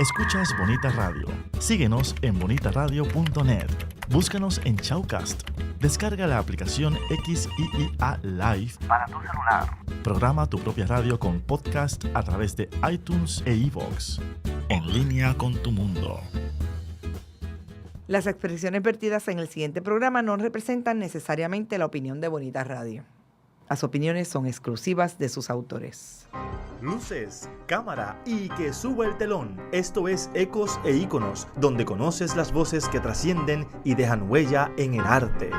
Escuchas Bonita Radio. Síguenos en bonitaradio.net. Búscanos en Shoutcast. Descarga la aplicación XIIA Live para tu celular. Programa tu propia radio con podcast a través de iTunes e iVoox. En línea con tu mundo. Las expresiones vertidas en el siguiente programa no representan necesariamente la opinión de Bonita Radio. Las opiniones son exclusivas de sus autores. Luces, cámara y que suba el telón. Esto es Ecos e Íconos, donde conoces las voces que trascienden y dejan huella en el arte.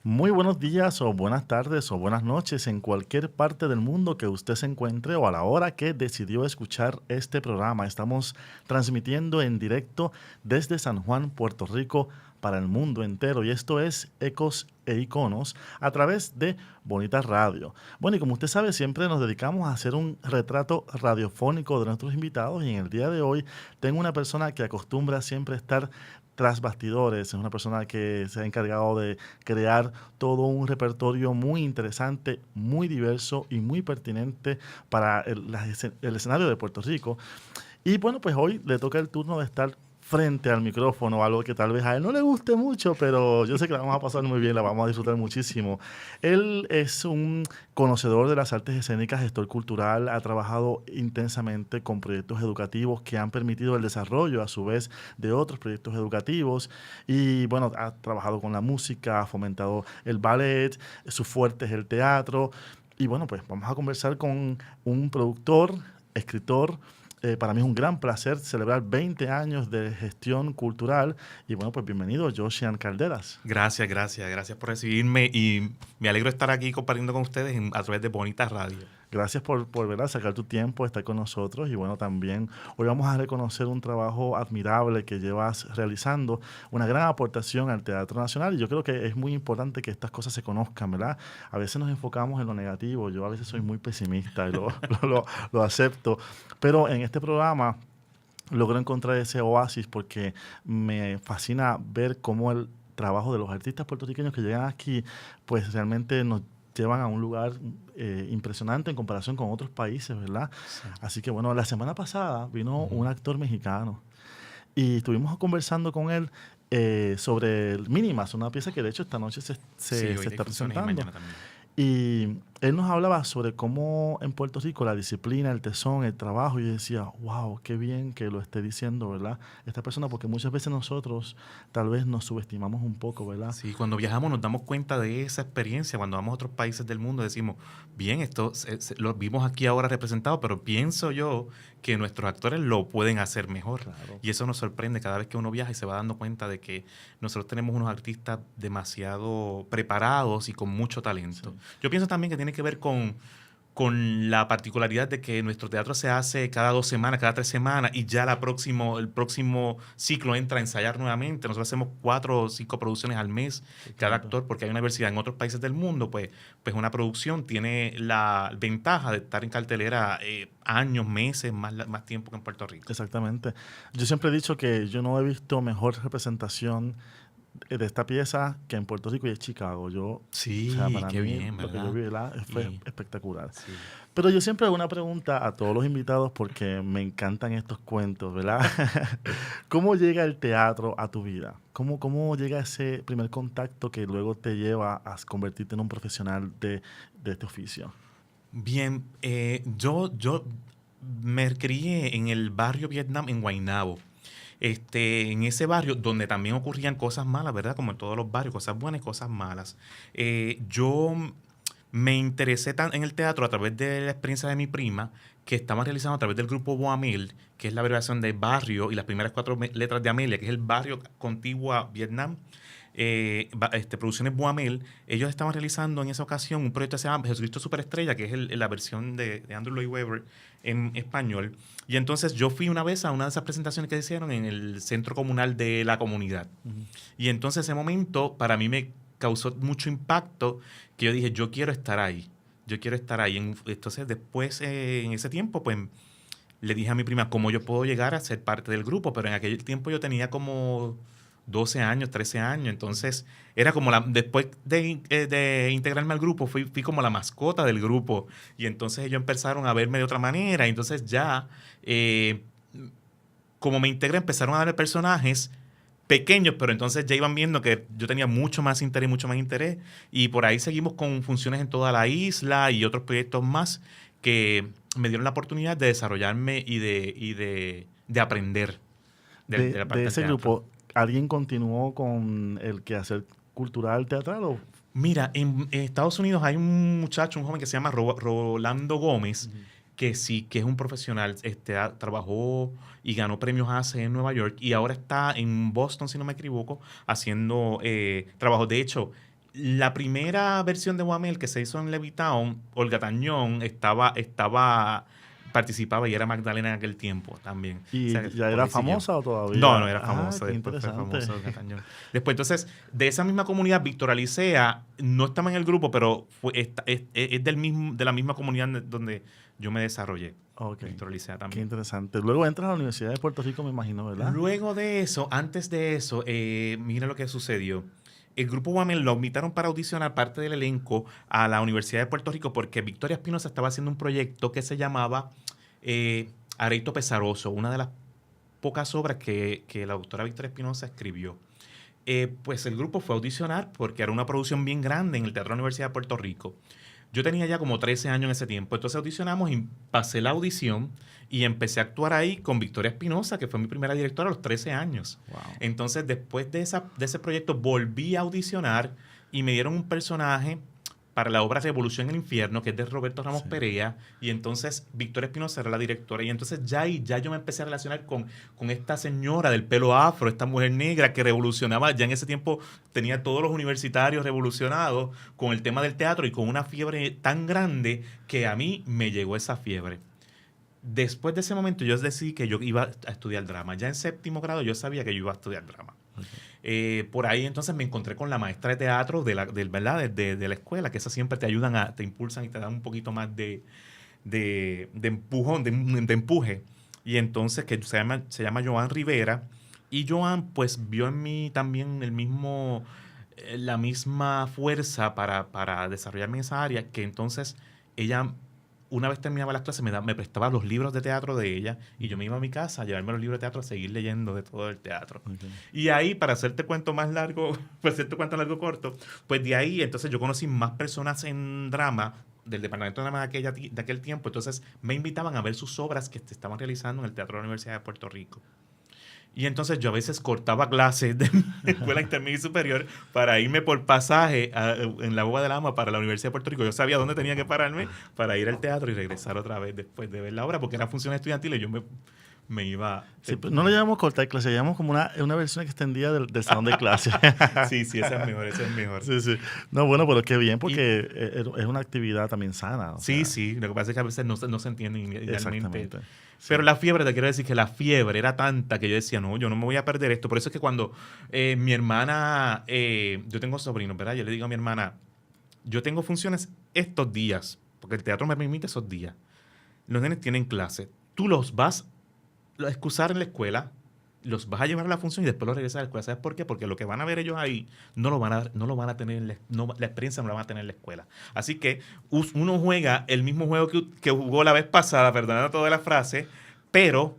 Muy buenos días o buenas tardes o buenas noches en cualquier parte del mundo que usted se encuentre o a la hora que decidió escuchar este programa. Estamos transmitiendo en directo desde San Juan, Puerto Rico, para el mundo entero, y esto es Ecos e Iconos a través de Bonita Radio. Bueno, y como usted sabe, siempre nos dedicamos a hacer un retrato radiofónico de nuestros invitados, y en el día de hoy tengo una persona que acostumbra siempre estar tras bastidores. Es una persona que se ha encargado de crear todo un repertorio muy interesante, muy diverso y muy pertinente para el escenario de Puerto Rico. Y bueno, pues hoy le toca el turno de estar frente al micrófono, algo que tal vez a él no le guste mucho, pero yo sé que la vamos a pasar muy bien, la vamos a disfrutar muchísimo. Él es un conocedor de las artes escénicas, gestor cultural, ha trabajado intensamente con proyectos educativos que han permitido el desarrollo, a su vez, de otros proyectos educativos, y bueno, ha trabajado con la música, ha fomentado el ballet, su fuerte es el teatro, y bueno, pues vamos a conversar con un productor, escritor. Para mí es un gran placer celebrar 20 años de gestión cultural. Y bueno, pues bienvenido, Josian Calderas. Gracias por recibirme y me alegro de estar aquí compartiendo con ustedes a través de Bonita Radio. Gracias por ¿verdad? Sacar tu tiempo, estar con nosotros. Y bueno, también hoy vamos a reconocer un trabajo admirable que llevas realizando, una gran aportación al Teatro Nacional. Y yo creo que es muy importante que estas cosas se conozcan, ¿verdad? A veces nos enfocamos en lo negativo. Yo a veces soy muy pesimista y lo acepto. Pero en este programa logro encontrar ese oasis porque me fascina ver cómo el trabajo de los artistas puertorriqueños que llegan aquí, pues realmente nos llevan a un lugar impresionante en comparación con otros países, ¿verdad? Sí. Así que bueno, la semana pasada vino un actor mexicano y estuvimos conversando con él sobre el Mínimas, una pieza que de hecho esta noche se está presentando. Y él nos hablaba sobre cómo en Puerto Rico la disciplina, el tesón, el trabajo, y yo decía, wow, qué bien que lo esté diciendo, ¿verdad? Esta persona, porque muchas veces nosotros tal vez nos subestimamos un poco, ¿verdad? Sí, cuando viajamos nos damos cuenta de esa experiencia. Cuando vamos a otros países del mundo decimos, bien, esto lo vimos aquí ahora representado, pero pienso yo que nuestros actores lo pueden hacer mejor. Claro. Y eso nos sorprende cada vez que uno viaja y se va dando cuenta de que nosotros tenemos unos artistas demasiado preparados y con mucho talento. Sí. Yo pienso también que tiene que ver con la particularidad de que nuestro teatro se hace cada 2 semanas, cada 3 semanas, y ya el próximo ciclo entra a ensayar nuevamente. Nosotros hacemos 4 o 5 producciones al mes, cada actor, porque hay una diversidad. En otros países del mundo, pues una producción tiene la ventaja de estar en cartelera años, meses, más tiempo que en Puerto Rico. Exactamente. Yo siempre he dicho que yo no he visto mejor representación de esta pieza que en Puerto Rico y en Chicago. Sí, para qué mí, bien, ¿verdad? Lo que yo vi fue espectacular. Sí. Pero yo siempre hago una pregunta a todos los invitados porque me encantan estos cuentos, ¿verdad? ¿Cómo llega el teatro a tu vida? ¿Cómo llega ese primer contacto que luego te lleva a convertirte en un profesional de este oficio? Bien, yo me crié en el barrio Vietnam, en Guaynabo. En ese barrio donde también ocurrían cosas malas, ¿verdad? Como en todos los barrios, cosas buenas y cosas malas. Yo me interesé en el teatro a través de la experiencia de mi prima, que estaba realizando a través del grupo Boamel, que es la abreviación de barrio y las primeras 4 letras de Amelia, que es el barrio contiguo a Vietnam. Producciones Boamel, ellos estaban realizando en esa ocasión un proyecto que se llama Jesucristo Superestrella, que es la versión de Andrew Lloyd Webber en español. Y entonces yo fui una vez a una de esas presentaciones que hicieron en el centro comunal de la comunidad. Uh-huh. Y entonces ese momento para mí me causó mucho impacto, que yo dije, yo quiero estar ahí. Entonces después, en ese tiempo, pues le dije a mi prima cómo yo puedo llegar a ser parte del grupo, pero en aquel tiempo yo tenía como 12 años, 13 años. Entonces, era como después de integrarme al grupo, fui como la mascota del grupo. Y entonces ellos empezaron a verme de otra manera. Y entonces ya, como me integré, empezaron a darme personajes pequeños, pero entonces ya iban viendo que yo tenía mucho más interés. Y por ahí seguimos con funciones en toda la isla y otros proyectos más que me dieron la oportunidad de desarrollarme y de aprender de la parte De del ese teatro. grupo, ¿alguien continuó con el quehacer cultural teatral? ¿O? Mira, en Estados Unidos hay un muchacho, un joven que se llama Rolando Gómez, que sí, que es un profesional. Trabajó y ganó premios ACE en Nueva York y ahora está en Boston, si no me equivoco, haciendo trabajos. De hecho, la primera versión de Wamel que se hizo en Levittown, Olga Tañón participaba y era Magdalena en aquel tiempo también. ¿Y O sea, ya por era ahí siguió. famosa o todavía? No era famosa. Qué Después fue interesante. famosa Olga Tañón. Después, entonces, de esa misma comunidad, Víctor Alicea no estaba en el grupo, pero es de la misma comunidad donde yo me desarrollé. Ok, Víctor Alicea qué también. interesante. Luego entras a la Universidad de Puerto Rico, me imagino, ¿verdad? Luego de eso, antes de eso, mira lo que sucedió. El grupo Wamel lo invitaron para audicionar parte del elenco a la Universidad de Puerto Rico porque Victoria Espinosa estaba haciendo un proyecto que se llamaba Areito Pesaroso, una de las pocas obras que la doctora Victoria Espinosa escribió. Pues el grupo fue a audicionar porque era una producción bien grande en el Teatro de la Universidad de Puerto Rico. Yo tenía ya como 13 años en ese tiempo, entonces audicionamos y pasé la audición y empecé a actuar ahí con Victoria Espinosa, que fue mi primera directora a los 13 años. Wow. Entonces, después de ese proyecto, volví a audicionar y me dieron un personaje para la obra Revolución en el Infierno, que es de Roberto Ramos Perea, y entonces Victoria Espinosa era la directora, y entonces ya yo me empecé a relacionar con esta señora del pelo afro, esta mujer negra que revolucionaba, ya en ese tiempo tenía todos los universitarios revolucionados con el tema del teatro y con una fiebre tan grande que a mí me llegó esa fiebre. Después de ese momento yo decidí que yo iba a estudiar drama. Ya en 7º grado yo sabía que yo iba a estudiar drama. Por ahí entonces me encontré con la maestra de teatro ¿verdad? De la escuela, que esas siempre te ayudan, te impulsan y te dan un poquito más de empujón, de empuje. Y entonces que se llama Joan Rivera. Y Joan pues vio en mí también la misma fuerza para desarrollarme en esa área, que entonces ella, una vez terminaba las clases, me prestaba los libros de teatro de ella y yo me iba a mi casa a llevarme los libros de teatro a seguir leyendo de todo el teatro. Okay. Y ahí, para hacerte cuento más largo, para hacerte cuento largo corto, pues de ahí entonces yo conocí más personas en drama del departamento de drama de aquel tiempo. Entonces me invitaban a ver sus obras que se estaban realizando en el Teatro de la Universidad de Puerto Rico. Y entonces yo a veces cortaba clases de mi escuela intermedia y superior para irme por pasaje en la Boba de Lama para la Universidad de Puerto Rico. Yo sabía dónde tenía que pararme para ir al teatro y regresar otra vez después de ver la obra, porque era función estudiantil y yo me iba... Sí, no le llamamos cortar clase, le llamamos como una versión extendida del salón de clase. Sí, esa es mejor. Sí. No, bueno, pero qué bien, porque es una actividad también sana. Sí, lo que pasa es que a veces no se entiende idealmente. Exactamente. Sí. Pero la fiebre, te quiero decir que la fiebre era tanta que yo decía, no, yo no me voy a perder esto. Por eso es que cuando mi hermana, yo tengo sobrinos, ¿verdad? Yo le digo a mi hermana, yo tengo funciones estos días, porque el teatro me permite esos días. Los nenes tienen clase. Tú los vas a excusar en la escuela, los vas a llevar a la función y después los regresas a la escuela. ¿Sabes por qué? Porque lo que van a ver ellos ahí no lo van a tener, la experiencia no la van a tener en la escuela. Así que uno juega el mismo juego que jugó la vez pasada, perdonando toda la frase, pero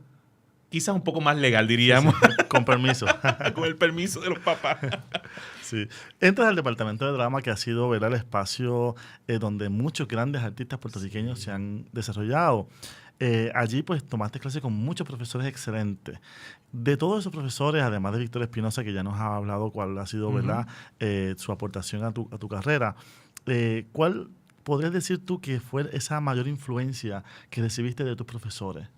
quizás un poco más legal, diríamos. Sí. Con permiso. Con el permiso de los papás. Sí. Entras al departamento de drama, que ha sido, ¿verdad?, el espacio donde muchos grandes artistas puertorriqueños se han desarrollado. Allí pues tomaste clases con muchos profesores excelentes. De todos esos profesores, además de Victoria Espinosa, que ya nos ha hablado cuál ha sido, ¿verdad?, su aportación a tu carrera, ¿cuál podrías decir tú que fue esa mayor influencia que recibiste de tus profesores?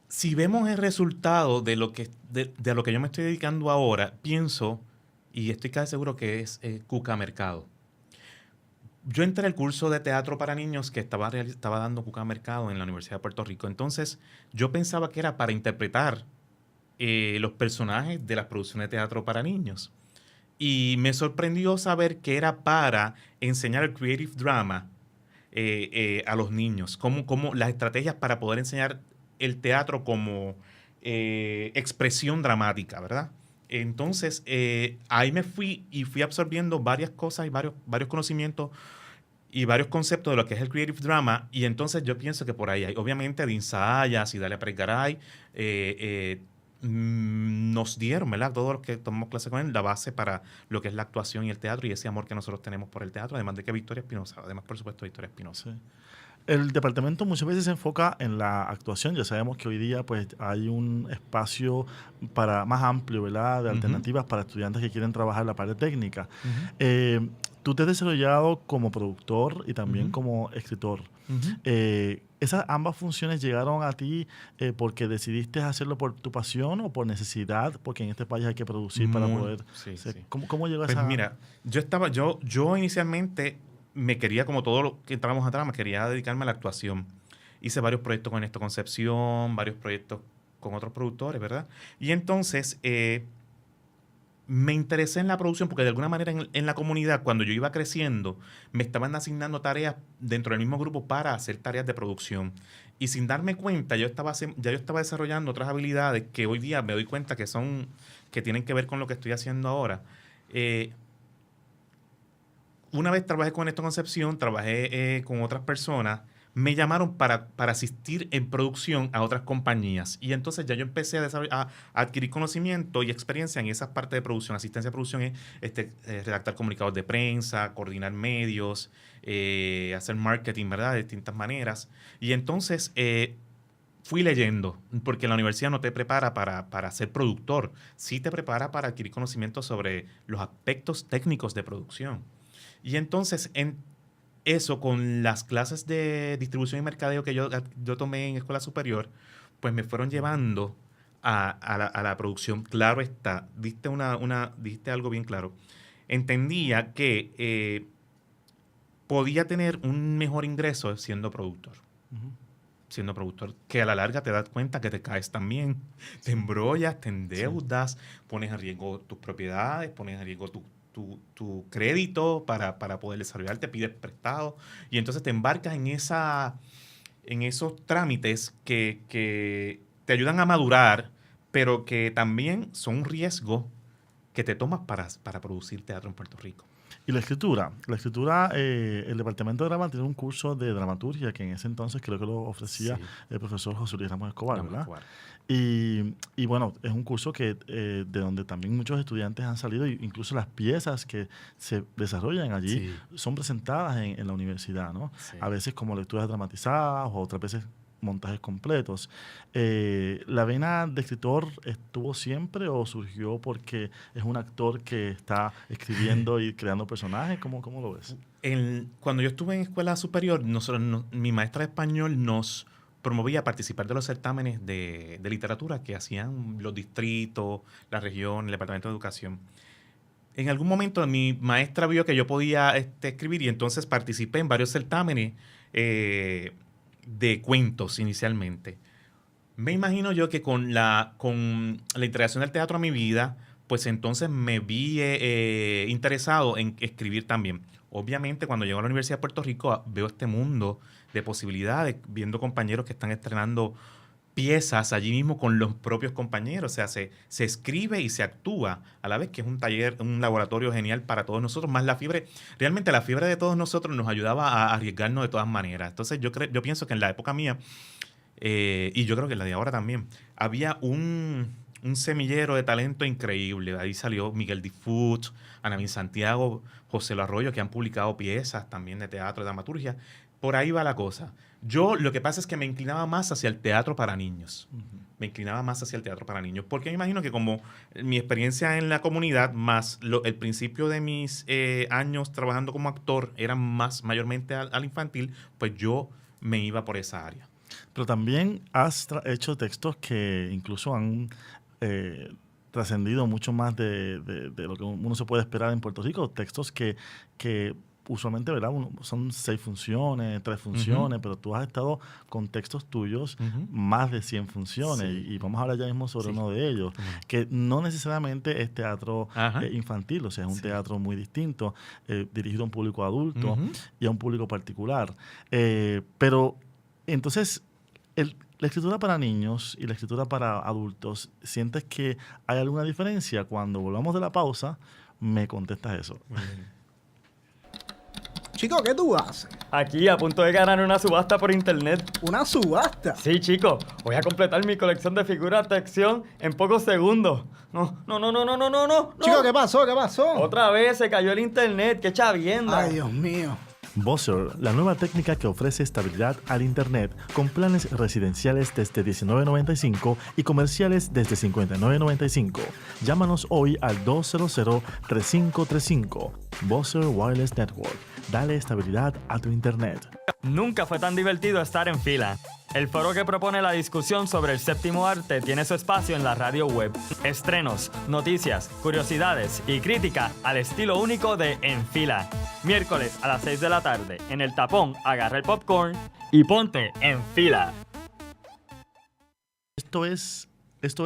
Si vemos el resultado de lo que yo me estoy dedicando ahora, pienso, y estoy casi seguro que es Cuca Mercado. Yo entré al curso de teatro para niños que estaba dando Cuca Mercado en la Universidad de Puerto Rico. Entonces, yo pensaba que era para interpretar los personajes de las producciones de teatro para niños. Y me sorprendió saber que era para enseñar el creative drama a los niños. Cómo las estrategias para poder enseñar el teatro como expresión dramática, ¿verdad? Entonces, ahí me fui y fui absorbiendo varias cosas y varios conocimientos y varios conceptos de lo que es el creative drama. Y entonces yo pienso que por ahí hay, obviamente, Dean Zayas y Dalia Pérez Garay nos dieron, ¿verdad? Todos los que tomamos clase con él, la base para lo que es la actuación y el teatro y ese amor que nosotros tenemos por el teatro, además de que Victoria Espinosa, además, por supuesto, Victoria Espinosa. Sí. El departamento muchas veces se enfoca en la actuación. Ya sabemos que hoy día pues hay un espacio para más amplio, ¿verdad? De alternativas para estudiantes que quieren trabajar la parte técnica. Tú te has desarrollado como productor y también como escritor. ¿Esas ambas funciones llegaron a ti porque decidiste hacerlo por tu pasión o por necesidad? Porque en este país hay que producir para poder... Sí. ¿Cómo llegó a Pues esa...? mira, yo inicialmente me quería, como todo lo que entramos atrás, me quería dedicarme a la actuación. Hice varios proyectos con Ernesto Concepción, varios proyectos con otros productores, ¿verdad? Y entonces me interesé en la producción porque de alguna manera en la comunidad, cuando yo iba creciendo, me estaban asignando tareas dentro del mismo grupo para hacer tareas de producción. Y sin darme cuenta, yo estaba desarrollando otras habilidades que hoy día me doy cuenta que tienen que ver con lo que estoy haciendo ahora. Una vez trabajé con Ernesto Concepción, trabajé con otras personas, me llamaron para asistir en producción a otras compañías. Y entonces ya yo empecé a adquirir conocimiento y experiencia en esas partes de producción. Asistencia a producción es redactar comunicados de prensa, coordinar medios, hacer marketing, ¿verdad? De distintas maneras. Y entonces fui leyendo, porque la universidad no te prepara para ser productor. Sí te prepara para adquirir conocimiento sobre los aspectos técnicos de producción. Y entonces, eso con las clases de distribución y mercadeo que yo tomé en escuela superior, pues me fueron llevando a la producción. Claro está, dijiste algo bien claro. Entendía que podía tener un mejor ingreso siendo productor. Siendo productor, que a la larga te das cuenta que te caes también. Te embrollas, te endeudas, pones en riesgo tus propiedades, pones en riesgo tu crédito para poder desarrollarte, pides prestado y entonces te embarcas en esos trámites que te ayudan a madurar, pero que también son un riesgo que te tomas para producir teatro en Puerto Rico. Y la escritura, el Departamento de Drama tiene un curso de dramaturgia que en ese entonces creo que lo ofrecía el profesor José Luis Ramos Escobar, ¿verdad? Y bueno, es un curso que de donde también muchos estudiantes han salido, incluso las piezas que se desarrollan allí son presentadas en la universidad, ¿no? Sí. A veces como lecturas dramatizadas o otras veces montajes completos. ¿La vena de escritor estuvo siempre o surgió porque es un actor que está escribiendo y creando personajes? ¿Cómo lo ves? Cuando yo estuve en escuela superior, mi maestra de español nos promovía participar de los certámenes de literatura que hacían los distritos, la región, el departamento de educación. En algún momento mi maestra vio que yo podía escribir y entonces participé en varios certámenes de cuentos inicialmente. Me imagino yo que con la integración del teatro a mi vida, pues entonces me vi interesado en escribir también. Obviamente, cuando llego a la Universidad de Puerto Rico, veo este mundo de posibilidades, viendo compañeros que están estrenando piezas allí mismo con los propios compañeros. O sea, se escribe y se actúa a la vez, que es un taller, un laboratorio genial para todos nosotros, más la fiebre. Realmente la fiebre de todos nosotros nos ayudaba a arriesgarnos de todas maneras. Entonces yo pienso que en la época mía, y yo creo que en la de ahora también, había un semillero de talento increíble. Ahí salió Miguel Difuch, Anabín Santiago, José Lo Arroyo, que han publicado piezas también de teatro, de dramaturgia. Por ahí va la cosa. Yo lo que pasa es que me inclinaba más hacia el teatro para niños. Me inclinaba más hacia el teatro para niños. Porque me imagino que como mi experiencia en la comunidad, más el principio de mis años trabajando como actor, eran más mayormente al infantil, pues yo me iba por esa área. Pero también has hecho textos que incluso han trascendido mucho más de lo que uno se puede esperar en Puerto Rico. Textos que usualmente, ¿verdad? Son 6 funciones, 3 funciones, pero tú has estado con textos tuyos más de 100 funciones y vamos a hablar ya mismo sobre uno de ellos, que no necesariamente es teatro infantil, o sea, es un teatro muy distinto, dirigido a un público adulto y a un público particular. Pero entonces, La escritura para niños y la escritura para adultos, ¿sientes que hay alguna diferencia? Cuando volvamos de la pausa, me contestas eso. Muy bien. Chico, ¿qué tú haces? Aquí, a punto de ganar una subasta por internet. ¿Una subasta? Sí, chico. Voy a completar mi colección de figuras de acción en pocos segundos. No. Chico, ¿qué pasó? ¿Qué pasó? Otra vez se cayó el internet. ¡Qué chavienda! Ay, Dios mío. Buzzer, la nueva técnica que ofrece estabilidad al Internet con planes residenciales desde $19.95 y comerciales desde $59.95. Llámanos hoy al 200-3535. Buzzer Wireless Network. Dale estabilidad a tu Internet. Nunca fue tan divertido estar en fila. El foro que propone la discusión sobre el séptimo arte tiene su espacio en la radio web. Estrenos, noticias, curiosidades y crítica al estilo único de En Fila. Miércoles a las 6 de la tarde, en El Tapón, agarra el popcorn y ponte en fila. Esto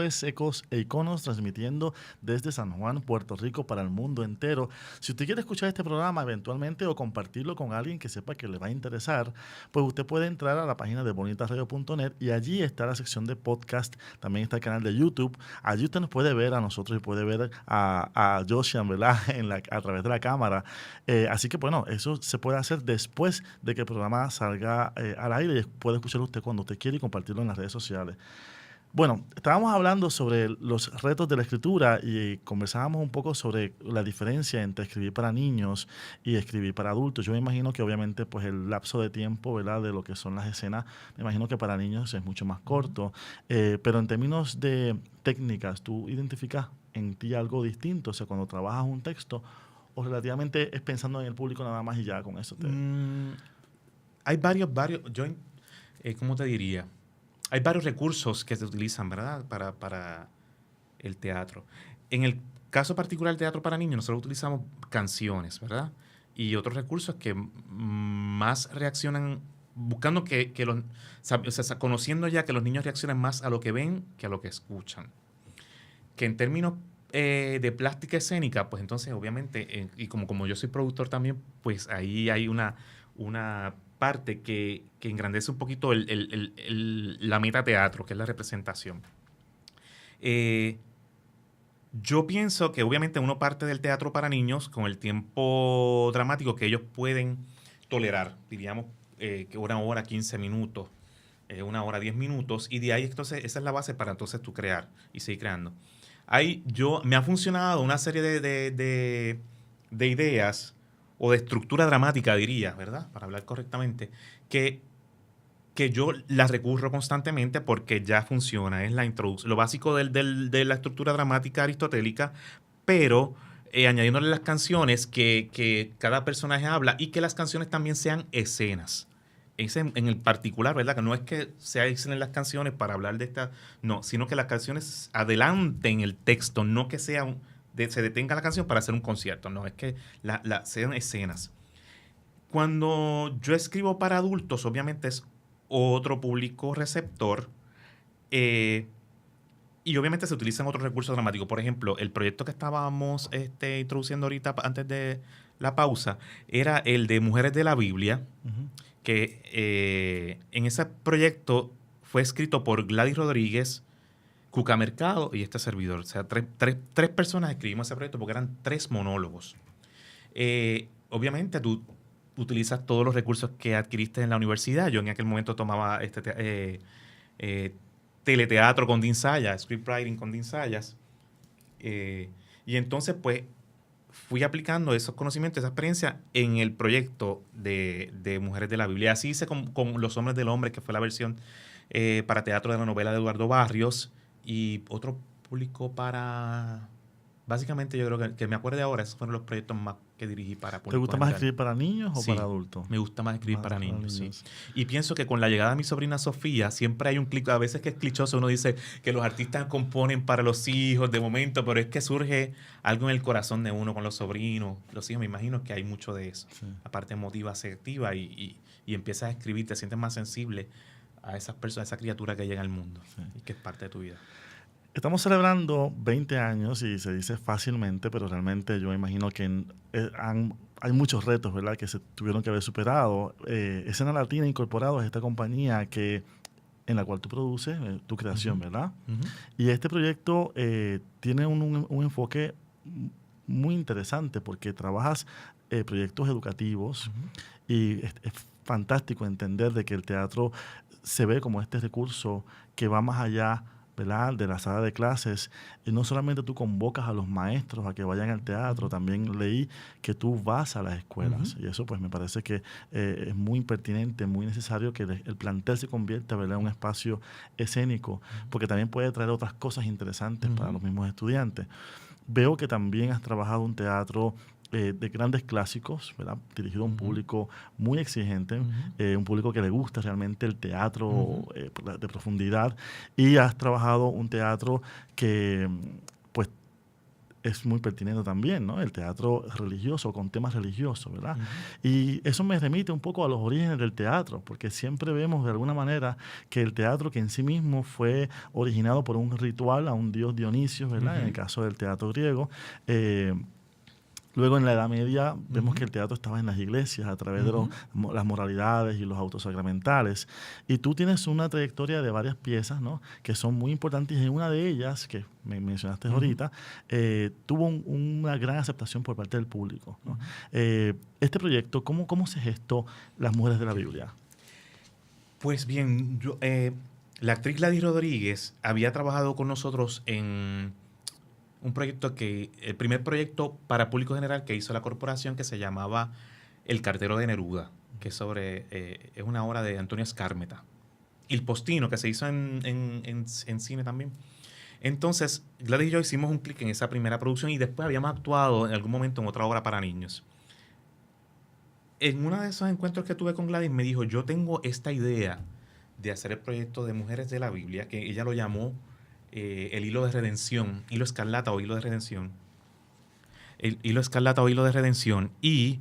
es Ecos e Iconos, transmitiendo desde San Juan, Puerto Rico, para el mundo entero. Si usted quiere escuchar este programa eventualmente o compartirlo con alguien que sepa que le va a interesar, pues usted puede entrar a la página de bonitasradio.net y allí está la sección de podcast. También está el canal de YouTube. Allí usted nos puede ver a nosotros y puede ver a Josian, ¿verdad? A través de la cámara. Así que, bueno, eso se puede hacer después de que el programa salga al aire y puede escucharlo usted cuando usted quiera y compartirlo en las redes sociales. Bueno, estábamos hablando sobre los retos de la escritura y conversábamos un poco sobre la diferencia entre escribir para niños y escribir para adultos. Yo me imagino que obviamente pues el lapso de tiempo, ¿verdad?, de lo que son las escenas, me imagino que para niños es mucho más corto. Pero en términos de técnicas, ¿tú identificas en ti algo distinto? O sea, cuando trabajas un texto, o relativamente es pensando en el público nada más y ya con eso Hay varios, ¿cómo te diría? Hay varios recursos que se utilizan, ¿verdad?, para el teatro. En el caso particular del teatro para niños, nosotros utilizamos canciones, ¿verdad? Y otros recursos que más reaccionan, buscando conociendo ya que los niños reaccionan más a lo que ven que a lo que escuchan. Que en términos de plástica escénica, pues entonces, obviamente, y como yo soy productor también, pues ahí hay una parte que engrandece un poquito la metateatro, que es la representación. Yo pienso que obviamente uno parte del teatro para niños con el tiempo dramático que ellos pueden tolerar, diríamos que 1 hora, 15 minutos, 1 hora, 10 minutos, y de ahí entonces esa es la base para entonces tú crear y seguir creando. Me ha funcionado una serie de ideas o de estructura dramática, diría, ¿verdad?, para hablar correctamente, que yo las recurro constantemente porque ya funciona. Es la introducción, lo básico de la estructura dramática aristotélica, pero añadiéndole las canciones que cada personaje habla y que las canciones también sean escenas. En el particular, ¿verdad?, que no es que se hacen las canciones para hablar de esta, no, sino que las canciones adelanten el texto, no que sea se detenga la canción para hacer un concierto, no, es que sean escenas. Cuando yo escribo para adultos, obviamente es otro público receptor, y obviamente se utilizan otros recursos dramáticos. Por ejemplo, el proyecto que estábamos introduciendo ahorita antes de la pausa era el de Mujeres de la Biblia, que en ese proyecto fue escrito por Gladys Rodríguez, Cuca Mercado y este servidor. O sea, tres personas escribimos ese proyecto porque eran 3 monólogos. Obviamente tú utilizas todos los recursos que adquiriste en la universidad. Yo en aquel momento tomaba teleteatro con Dean Zayas, scriptwriting con Dean Zayas. Y entonces pues fui aplicando esos conocimientos, esa experiencia en el proyecto de Mujeres de la Biblia. Así hice con Los Hombres del Hombre, que fue la versión para teatro de la novela de Eduardo Barrios. Y otro público para... Básicamente yo creo que me acuerdo ahora, esos fueron los proyectos más que dirigí para público. ¿Te gusta más escribir para niños o para adultos? Me gusta más escribir para niños, sí. Y pienso que con la llegada de mi sobrina Sofía, siempre hay un clic, a veces que es clichoso, uno dice que los artistas componen para los hijos de momento, pero es que surge algo en el corazón de uno con los sobrinos. Los hijos, me imagino que hay mucho de eso. Sí. La parte emotiva, asertiva, y empiezas a escribir, te sientes más sensible a esas personas, a esa criatura que llega al mundo, sí, y que es parte de tu vida. Estamos celebrando 20 años y se dice fácilmente, pero realmente yo imagino que hay muchos retos, ¿verdad?, que se tuvieron que haber superado. Escena Latina Incorporados es esta compañía que en la cual tú produces tu creación, ¿verdad? Ujú. Y este proyecto tiene un enfoque muy interesante porque trabajas proyectos educativos y es fantástico entender de que el teatro se ve como este recurso que va más allá, ¿verdad?, de la sala de clases. Y no solamente tú convocas a los maestros a que vayan al teatro, también leí que tú vas a las escuelas. Y eso pues me parece que es muy pertinente, muy necesario que el plantel se convierta, ¿verdad?, en un espacio escénico, porque también puede traer otras cosas interesantes para los mismos estudiantes. Veo que también has trabajado un teatro de grandes clásicos, ¿verdad?, dirigido a un público muy exigente, un público que le gusta realmente el teatro de profundidad, y has trabajado un teatro que pues es muy pertinente también, ¿no? El teatro religioso, con temas religiosos, ¿verdad? Y eso me remite un poco a los orígenes del teatro, porque siempre vemos de alguna manera que el teatro, que en sí mismo fue originado por un ritual a un dios Dionisio, ¿verdad? En el caso del teatro griego. Luego, en la Edad Media, vemos que el teatro estaba en las iglesias a través de las moralidades y los autos sacramentales. Y tú tienes una trayectoria de varias piezas, ¿no?, que son muy importantes. Y una de ellas, que me mencionaste ahorita, tuvo una gran aceptación por parte del público, ¿no? Este proyecto, ¿cómo se gestó Las Mujeres de la Biblia? Pues bien, la actriz Gladys Rodríguez había trabajado con nosotros en un proyecto el primer proyecto para público general que hizo la corporación, que se llamaba El cartero de Neruda, que es una obra de Antonio Escármeta. Il Postino, que se hizo en cine también. Entonces, Gladys y yo hicimos un clic en esa primera producción y después habíamos actuado en algún momento en otra obra para niños. En uno de esos encuentros que tuve con Gladys me dijo, yo tengo esta idea de hacer el proyecto de Mujeres de la Biblia, que ella lo llamó el hilo de redención, hilo escarlata o hilo de redención. El hilo escarlata o hilo de redención. Y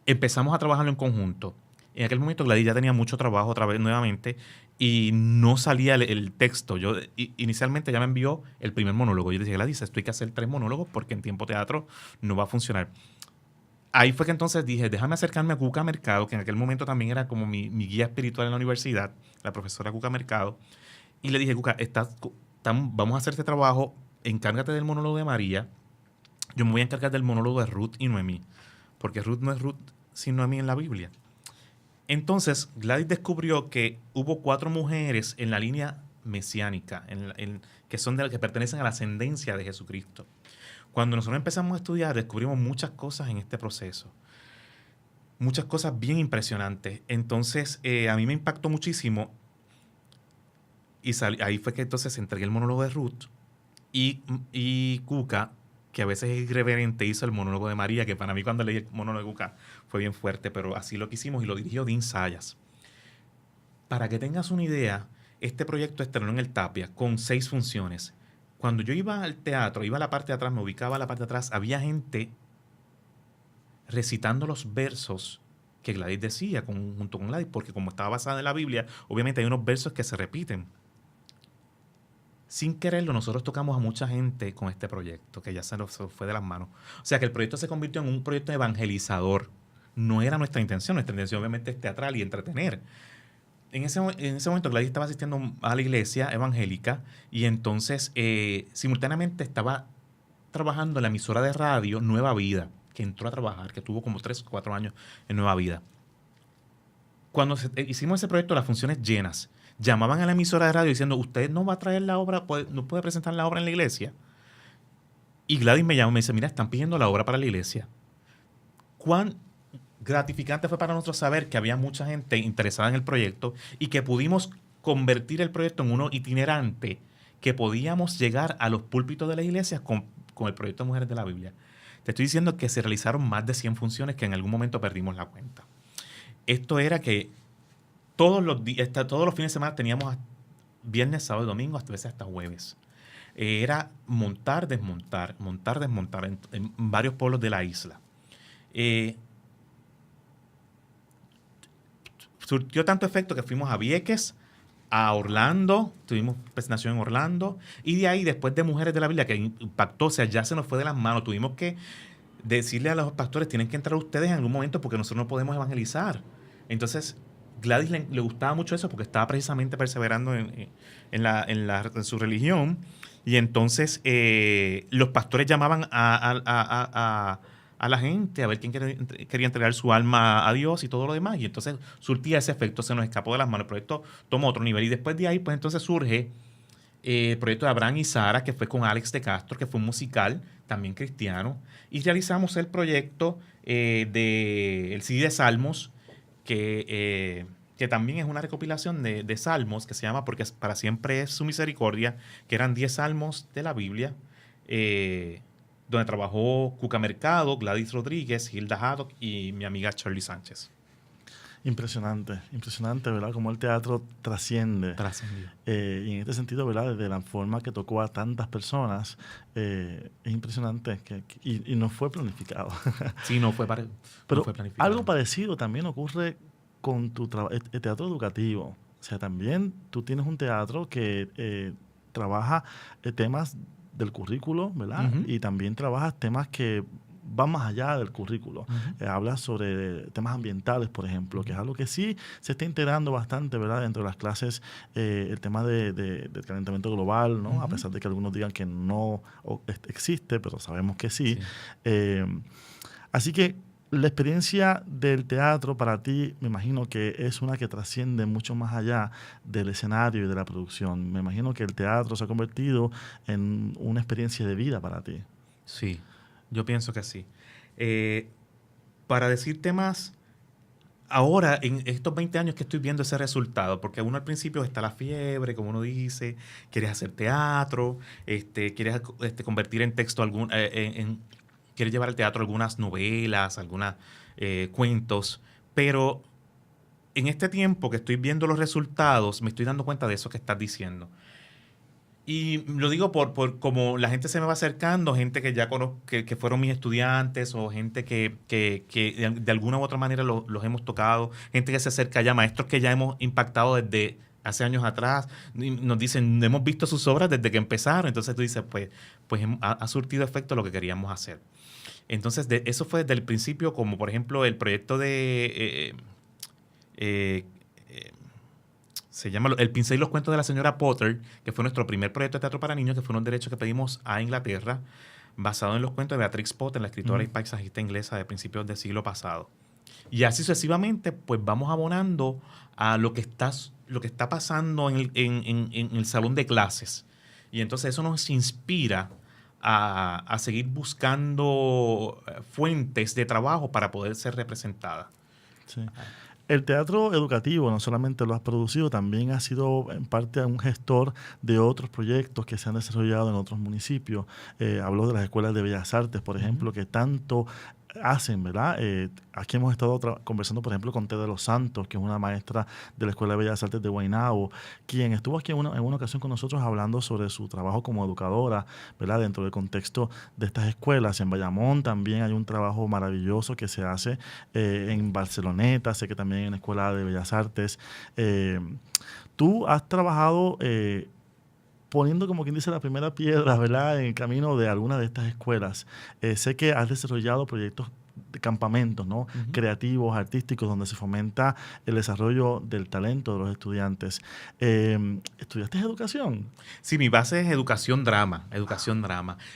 empezamos a trabajarlo en conjunto. En aquel momento Gladys ya tenía mucho trabajo otra vez nuevamente y no salía el texto. Inicialmente ella me envió el primer monólogo. Yo le dije, Gladys, esto hay que hacer 3 monólogos porque en tiempo teatro no va a funcionar. Ahí fue que entonces dije, déjame acercarme a Cuca Mercado, que en aquel momento también era como mi guía espiritual en la universidad, la profesora Cuca Mercado. Y le dije, Cuca, vamos a hacer este trabajo, encárgate del monólogo de María, yo me voy a encargar del monólogo de Ruth y Noemí, porque Ruth no es Ruth sin Noemí en la Biblia. Entonces, Gladys descubrió que hubo 4 mujeres en la línea mesiánica, que son de las que pertenecen a la ascendencia de Jesucristo. Cuando nosotros empezamos a estudiar, descubrimos muchas cosas en este proceso. Muchas cosas bien impresionantes. Entonces, a mí me impactó muchísimo. Y ahí fue que entonces entregué el monólogo de Ruth. Y Cuca, que a veces es irreverente, hizo el monólogo de María, que para mí cuando leí el monólogo de Cuca fue bien fuerte, pero así lo que hicimos y lo dirigió Dean Sayas. Para que tengas una idea, este proyecto estrenó en el Tapia con 6 funciones. Cuando yo iba al teatro, iba a la parte de atrás, me ubicaba a la parte de atrás, había gente recitando los versos que Gladys decía junto con Gladys, porque como estaba basada en la Biblia, obviamente hay unos versos que se repiten. Sin quererlo, nosotros tocamos a mucha gente con este proyecto, que ya se nos fue de las manos. O sea, que el proyecto se convirtió en un proyecto evangelizador. No era nuestra intención obviamente es teatral y entretener. En ese momento Gladys estaba asistiendo a la iglesia evangélica y entonces simultáneamente estaba trabajando en la emisora de radio Nueva Vida, que entró a trabajar, que tuvo como 3 o 4 años en Nueva Vida. Cuando hicimos ese proyecto, las funciones llenas, llamaban a la emisora de radio diciendo, ¿usted no va a traer la obra, no puede presentar la obra en la iglesia? Y Gladys me llama y me dice, mira, están pidiendo la obra para la iglesia. ¿Cuán gratificante fue para nosotros saber que había mucha gente interesada en el proyecto y que pudimos convertir el proyecto en uno itinerante, que podíamos llegar a los púlpitos de las iglesias con el proyecto de Mujeres de la Biblia? Te estoy diciendo que se realizaron más de 100 funciones que en algún momento perdimos la cuenta. Esto era que todos los fines de semana teníamos viernes, sábado y domingo, hasta veces hasta jueves. Era montar, desmontar en varios pueblos de la isla. Surtió tanto efecto que fuimos a Vieques, a Orlando, tuvimos presentación en Orlando, y de ahí, después de Mujeres de la Biblia, que impactó, o sea, ya se nos fue de las manos, tuvimos que decirle a los pastores, tienen que entrar ustedes en algún momento porque nosotros no podemos evangelizar. Entonces, Gladys le gustaba mucho eso porque estaba precisamente perseverando en su religión. Y entonces los pastores llamaban a la gente a ver quién quería entregar su alma a Dios y todo lo demás. Y entonces surtía ese efecto, se nos escapó de las manos. El proyecto tomó otro nivel. Y después de ahí, pues entonces surge el proyecto de Abraham y Sara, que fue con Alex de Castro, que fue un musical, también cristiano. Y realizamos el proyecto del CD de Salmos, que también es una recopilación de salmos que se llama Porque para siempre es su misericordia, que eran 10 salmos de la Biblia, donde trabajó Cuca Mercado, Gladys Rodríguez, Hilda Haddock y mi amiga Charlie Sánchez. Impresionante, ¿verdad? Cómo el teatro trasciende. Y en este sentido, ¿verdad? De la forma que tocó a tantas personas, es impresionante y no fue planificado. Sí, no fue planificado. Algo parecido también ocurre con el teatro educativo. O sea, también tú tienes un teatro que trabaja temas del currículo, ¿verdad? Uh-huh. Y también trabajas temas que van más allá del currículo. Uh-huh. Habla sobre temas ambientales, por ejemplo, que es algo que sí se está integrando bastante, ¿verdad? Dentro de las clases, el tema del calentamiento global, ¿no? Uh-huh. A pesar de que algunos digan que no existe, pero sabemos que sí. Así que la experiencia del teatro para ti, me imagino que es una que trasciende mucho más allá del escenario y de la producción. Me imagino que el teatro se ha convertido en una experiencia de vida para ti. Sí, yo pienso que sí. Para decirte más, ahora, en estos 20 años que estoy viendo ese resultado, porque uno al principio está la fiebre, como uno dice, quieres hacer teatro, quieres convertir en texto quieres llevar al teatro algunas novelas, algunos cuentos, pero en este tiempo que estoy viendo los resultados, me estoy dando cuenta de eso que estás diciendo. Y lo digo por como la gente se me va acercando, gente que ya conozco, que fueron mis estudiantes, o gente que de alguna u otra manera los hemos tocado, gente que se acerca ya, maestros que ya hemos impactado desde hace años atrás, y nos dicen, hemos visto sus obras desde que empezaron. Entonces tú dices, pues ha surtido efecto lo que queríamos hacer. Entonces eso fue desde el principio, como por ejemplo el proyecto de... se llama El pincel y los cuentos de la señora Potter, que fue nuestro primer proyecto de teatro para niños, que fueron unos derechos que pedimos a Inglaterra, basado en los cuentos de Beatrix Potter, la escritora y paisajista inglesa de principios del siglo pasado. Y así sucesivamente, pues vamos abonando a lo que está pasando en el salón de clases. Y entonces eso nos inspira a seguir buscando fuentes de trabajo para poder ser representada. Sí. El teatro educativo no solamente lo has producido, también has sido en parte un gestor de otros proyectos que se han desarrollado en otros municipios. Hablo de las escuelas de Bellas Artes, por ejemplo, que tanto hacen, ¿verdad? Aquí hemos estado conversando, por ejemplo, con Ted de los Santos, que es una maestra de la Escuela de Bellas Artes de Guaynabo, quien estuvo aquí en una ocasión con nosotros hablando sobre su trabajo como educadora, ¿verdad? Dentro del contexto de estas escuelas. En Bayamón también hay un trabajo maravilloso que se hace en Barceloneta, sé que también en la Escuela de Bellas Artes. Tú has trabajado poniendo, como quien dice, la primera piedra, ¿verdad?, en el camino de alguna de estas escuelas. Sé que has desarrollado proyectos de campamentos, ¿no? Uh-huh. Creativos, artísticos, donde se fomenta el desarrollo del talento de los estudiantes. ¿Estudiaste educación? Sí, mi base es educación drama.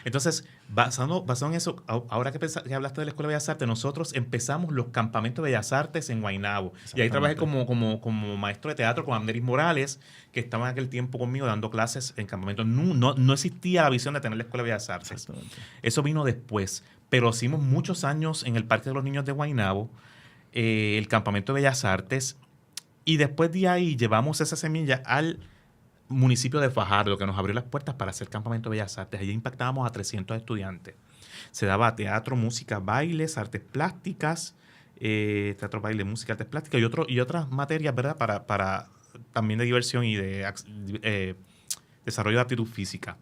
Entonces, basado en eso, ahora que hablaste de la Escuela de Bellas Artes, nosotros empezamos los campamentos de Bellas Artes en Guaynabo. Y ahí trabajé como maestro de teatro con Amneris Morales, que estaba en aquel tiempo conmigo dando clases en campamentos. No existía la visión de tener la Escuela de Bellas Artes. Eso vino después. Pero hicimos muchos años en el Parque de los Niños de Guaynabo, el Campamento de Bellas Artes, y después de ahí llevamos esa semilla al municipio de Fajardo, que nos abrió las puertas para hacer Campamento de Bellas Artes. Allí impactábamos a 300 estudiantes. Se daba teatro, música, bailes, artes plásticas, teatro, baile, música, artes plásticas y otras materias, ¿verdad? Para también de diversión y de desarrollo de aptitud física.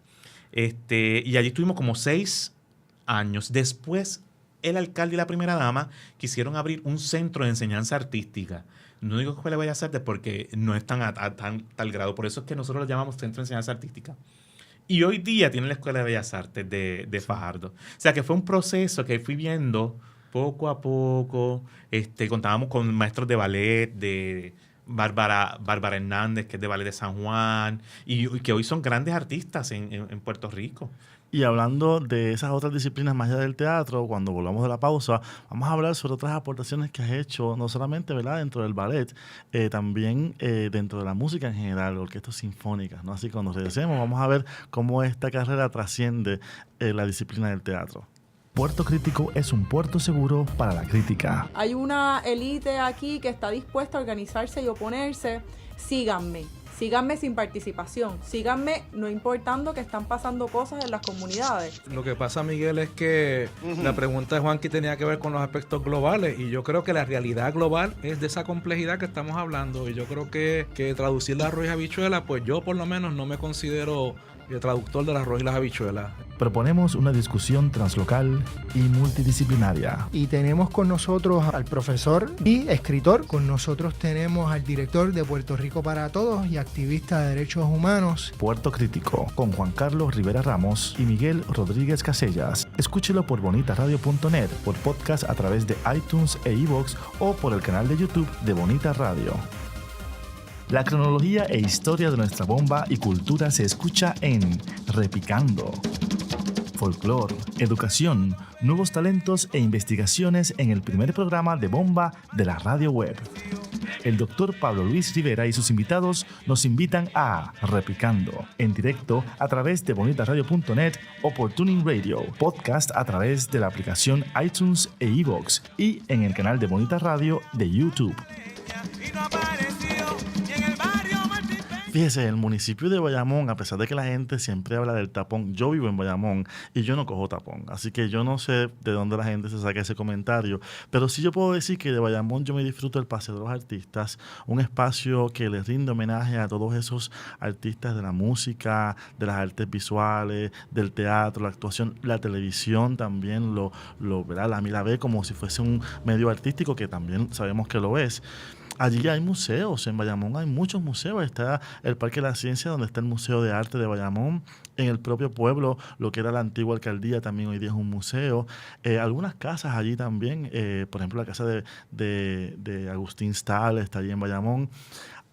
Y allí estuvimos como 6 años. Después, el alcalde y la primera dama quisieron abrir un centro de enseñanza artística. No digo Escuela de Bellas Artes porque no es tan tal grado. Por eso es que nosotros lo llamamos Centro de Enseñanza Artística. Y hoy día tiene la Escuela de Bellas Artes de Fajardo. O sea, que fue un proceso que fui viendo poco a poco. Contábamos con maestros de ballet, de Bárbara Hernández, que es de Ballet de San Juan, y que hoy son grandes artistas en Puerto Rico. Y hablando de esas otras disciplinas más allá del teatro, cuando volvamos de la pausa, vamos a hablar sobre otras aportaciones que has hecho, no solamente, ¿verdad?, dentro del ballet, también dentro de la música en general, orquestas sinfónicas, ¿no? Así que cuando regresemos vamos a ver cómo esta carrera trasciende la disciplina del teatro. Puerto Crítico es un puerto seguro para la crítica. Hay una élite aquí que está dispuesta a organizarse y oponerse. Síganme sin participación, síganme no importando que están pasando cosas en las comunidades. Lo que pasa, Miguel, es que la pregunta de Juanqui tenía que ver con los aspectos globales, y yo creo que la realidad global es de esa complejidad que estamos hablando, y yo creo que traducir las arroz y habichuelas, pues yo por lo menos no me considero el traductor del arroz y las habichuelas. Proponemos una discusión translocal y multidisciplinaria. Y tenemos con nosotros al profesor y escritor. Con nosotros tenemos al director de Puerto Rico para Todos y activista de derechos humanos. Puerto Crítico, con Juan Carlos Rivera Ramos y Miguel Rodríguez Casellas. Escúchelo por bonitaradio.net, por podcast a través de iTunes e iVoox o por el canal de YouTube de Bonita Radio. La cronología e historia de nuestra bomba y cultura se escucha en Repicando. Folclor, educación, nuevos talentos e investigaciones en el primer programa de bomba de la radio web. El doctor Pablo Luis Rivera y sus invitados nos invitan a Repicando, en directo a través de bonitaradio.net o por Tuning Radio, podcast a través de la aplicación iTunes e iVoox y en el canal de Bonita Radio de YouTube. Fíjese, el municipio de Bayamón, a pesar de que la gente siempre habla del tapón, yo vivo en Bayamón y yo no cojo tapón, así que yo no sé de dónde la gente se saca ese comentario, pero sí yo puedo decir que de Bayamón yo me disfruto el Paseo de los Artistas, un espacio que les rinde homenaje a todos esos artistas de la música, de las artes visuales, del teatro, la actuación, la televisión también, ¿verdad? La ve como si fuese un medio artístico, que también sabemos que lo es. Allí hay museos, en Bayamón hay muchos museos, está el Parque de la Ciencia, donde está el Museo de Arte de Bayamón, en el propio pueblo, lo que era la antigua alcaldía, también hoy día es un museo, algunas casas allí también, por ejemplo la casa de Agustín Stahl está allí en Bayamón.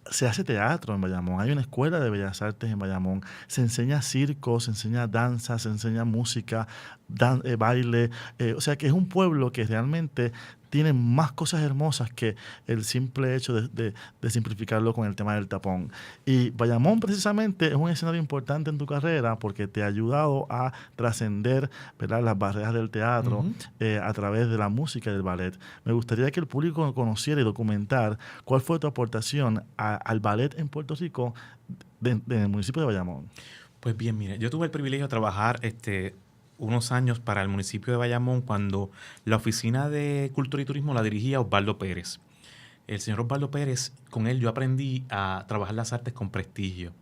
Se hace teatro en Bayamón, hay una escuela de bellas artes en Bayamón, se enseña circo, se enseña danza, se enseña música, baile, o sea que es un pueblo que realmente tiene más cosas hermosas que el simple hecho de simplificarlo con el tema del tapón. Y Bayamón precisamente es un escenario importante en tu carrera porque te ha ayudado a trascender, ¿verdad?, las barreras del teatro a través de la música y del ballet. Me gustaría que el público conociera y documentar cuál fue tu aportación al ballet en Puerto Rico en el municipio de Bayamón. Pues bien, mire, yo tuve el privilegio de trabajar unos años para el municipio de Bayamón cuando la Oficina de Cultura y Turismo la dirigía Osvaldo Pérez. El señor Osvaldo Pérez, con él yo aprendí a trabajar las artes con prestigio.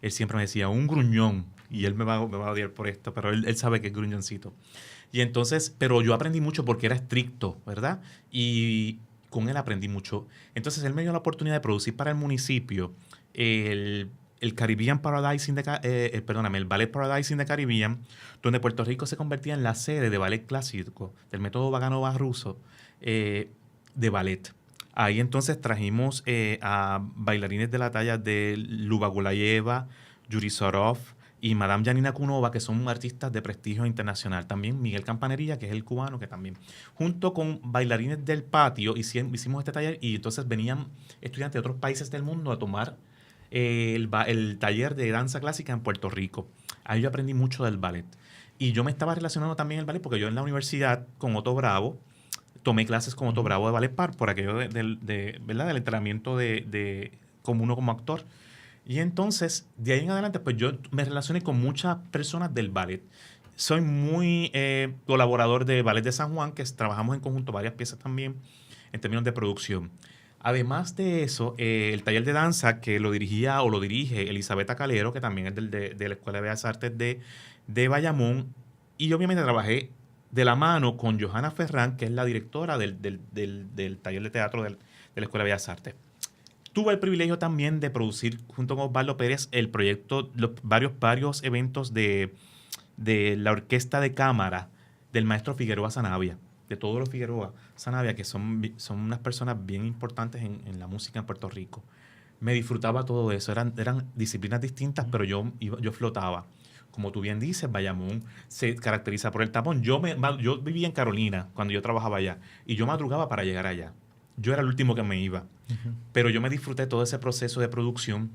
Él siempre me decía, un gruñón, y él me va a odiar por esto, pero él sabe que es gruñoncito. Y entonces, pero yo aprendí mucho porque era estricto, ¿verdad? Y con él aprendí mucho. Entonces él me dio la oportunidad de producir para el municipio el Caribbean Paradise el Ballet Paradise in the Caribbean, donde Puerto Rico se convertía en la sede de ballet clásico, del método Vaganova ruso, de ballet. Ahí entonces trajimos a bailarines de la talla de Luba Gulayeva, Yuri Sorov y Madame Janina Kunova, que son artistas de prestigio internacional. También Miguel Campanerilla, que es el cubano, que también. Junto con bailarines del patio hicimos este taller, y entonces venían estudiantes de otros países del mundo a tomar el taller de danza clásica en Puerto Rico. Ahí yo aprendí mucho del ballet. Y yo me estaba relacionando también el ballet porque yo en la universidad con Otto Bravo tomé clases con Otto Bravo de ballet por aquello ¿verdad?, del entrenamiento como uno como actor. Y entonces, de ahí en adelante, pues yo me relacioné con muchas personas del ballet. Soy muy colaborador de Ballet de San Juan, que trabajamos en conjunto varias piezas también en términos de producción. Además de eso, el taller de danza que lo dirige Elizabeth Calero, que también es de la Escuela de Bellas Artes de Bayamón, y obviamente trabajé de la mano con Johanna Ferrán, que es la directora del taller de teatro de la Escuela de Bellas Artes. Tuve el privilegio también de producir junto con Osvaldo Pérez el proyecto, varios eventos de la orquesta de cámara del maestro Figueroa Zanavia. de todos los Figueroa Sanabia, que son unas personas bien importantes en la música en Puerto Rico. Me disfrutaba todo eso. Eran disciplinas distintas, pero yo flotaba. Como tú bien dices, Bayamón se caracteriza por el tapón. Yo vivía en Carolina cuando yo trabajaba allá y yo madrugaba para llegar allá. Yo era el último que me iba. Pero yo me disfruté todo ese proceso de producción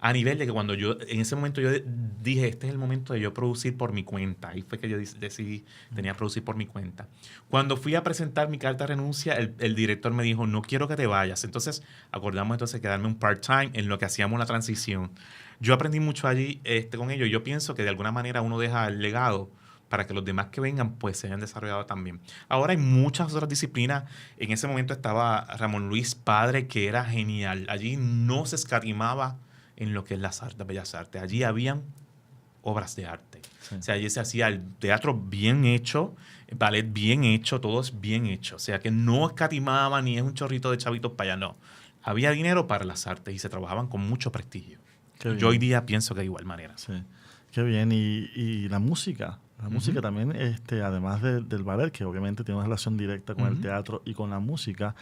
a nivel de que cuando en ese momento yo dije, este es el momento de yo producir por mi cuenta. Ahí fue que yo decidí, tenía que producir por mi cuenta. Cuando fui a presentar mi carta de renuncia, el director me dijo, no quiero que te vayas. Entonces, acordamos entonces quedarme un part-time en lo que hacíamos la transición. Yo aprendí mucho allí con ellos. Yo pienso que de alguna manera uno deja el legado para que los demás que vengan pues se hayan desarrollado también. Ahora hay muchas otras disciplinas. En ese momento estaba Ramón Luis Padre, que era genial. Allí no se escatimaba en lo que es las bellas artes. Allí habían obras de arte. Sí. O sea, allí se hacía el teatro bien hecho, el ballet bien hecho, todo es bien hecho. O sea, que no escatimaba ni es un chorrito de chavitos para allá, no. Había dinero para las artes y se trabajaban con mucho prestigio. Yo hoy día pienso que de igual manera. Sí. Qué bien. Y la música. La música también, además del ballet, que obviamente tiene una relación directa con el teatro y con la música,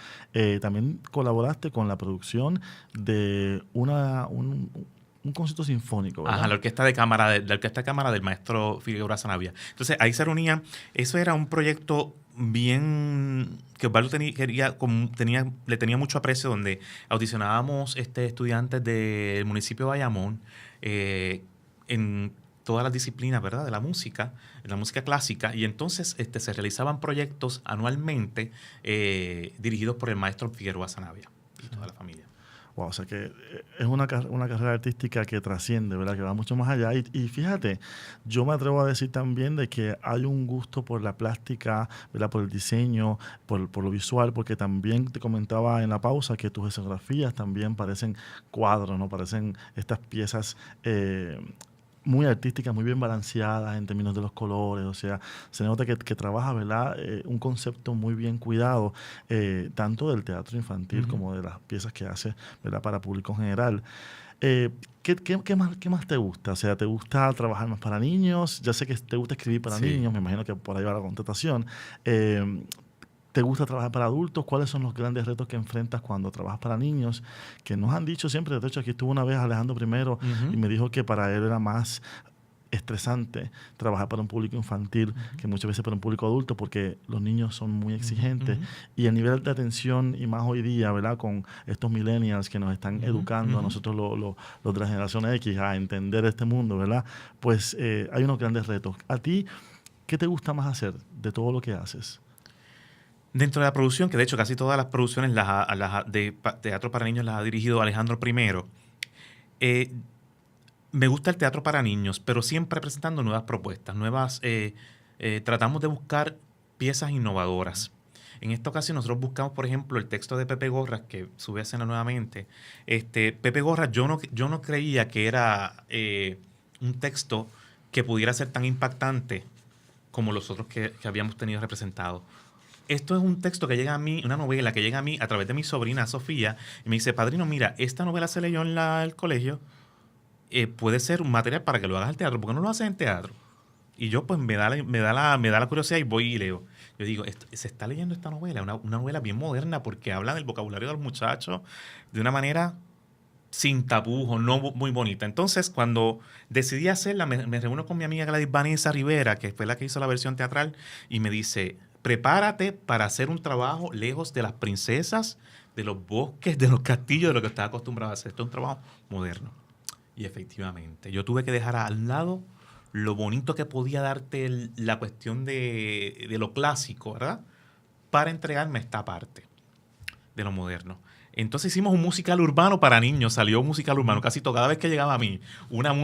también colaboraste con la producción de un concierto sinfónico, ¿verdad? Ajá, la orquesta de cámara del maestro Figueroa Sanabia. Entonces, ahí se reunían. Eso era un proyecto bien que Osvaldo le tenía mucho aprecio, donde audicionábamos estudiantes del municipio de Bayamón en todas las disciplinas, ¿verdad?, de la música clásica, y entonces se realizaban proyectos anualmente dirigidos por el maestro Figueroa Sanabia y toda la familia. Wow, o sea que es una carrera artística que trasciende, ¿verdad?, que va mucho más allá. Y fíjate, yo me atrevo a decir también de que hay un gusto por la plástica, ¿verdad?, por el diseño, por lo visual, porque también te comentaba en la pausa que tus escenografías también parecen cuadros, ¿no? Parecen estas piezas muy artísticas, muy bien balanceadas en términos de los colores. O sea, se nota que trabaja, ¿verdad?, un concepto muy bien cuidado, tanto del teatro infantil como de las piezas que hace, ¿verdad?, para público en general. ¿Qué más te gusta? O sea, ¿te gusta trabajar más para niños? Ya sé que te gusta escribir para niños, me imagino que por ahí va la contestación. ¿Te gusta trabajar para adultos? ¿Cuáles son los grandes retos que enfrentas cuando trabajas para niños? Que nos han dicho siempre, de hecho aquí estuvo una vez Alejandro I y me dijo que para él era más estresante trabajar para un público infantil que muchas veces para un público adulto, porque los niños son muy exigentes y el nivel de atención, y más hoy día, ¿verdad?, con estos millennials que nos están educando a nosotros los de la generación X a entender este mundo, ¿verdad? Pues hay unos grandes retos. ¿A ti qué te gusta más hacer de todo lo que haces? Dentro de la producción, que de hecho casi todas las producciones de teatro para niños las ha dirigido Alejandro I, me gusta el teatro para niños, pero siempre presentando nuevas propuestas, tratamos de buscar piezas innovadoras. En esta ocasión nosotros buscamos, por ejemplo, el texto de Pepe Gorras, que sube a escena nuevamente. Pepe Gorras, yo no creía que era un texto que pudiera ser tan impactante como los otros que habíamos tenido representados. Esto es un texto que llega a mí, una novela que llega a mí a través de mi sobrina Sofía, y me dice, padrino, mira, esta novela se leyó en el colegio, puede ser un material para que lo hagas al teatro, ¿por qué no lo haces en teatro? Y yo pues me da la curiosidad y voy y leo. Yo digo, se está leyendo esta novela, una novela bien moderna, porque habla del vocabulario de los muchachos de una manera sin tapujos, no muy bonita. Entonces, cuando decidí hacerla, me reúno con mi amiga Gladys Vanessa Rivera, que fue la que hizo la versión teatral, y me dice, prepárate para hacer un trabajo lejos de las princesas, de los bosques, de los castillos, de lo que estás acostumbrado a hacer. Esto es un trabajo moderno. Y efectivamente, yo tuve que dejar al lado lo bonito que podía darte la cuestión de lo clásico, ¿verdad?, para entregarme esta parte de lo moderno. Entonces hicimos un musical urbano para niños, salió un musical urbano. Casi cada vez que llegaba a mí una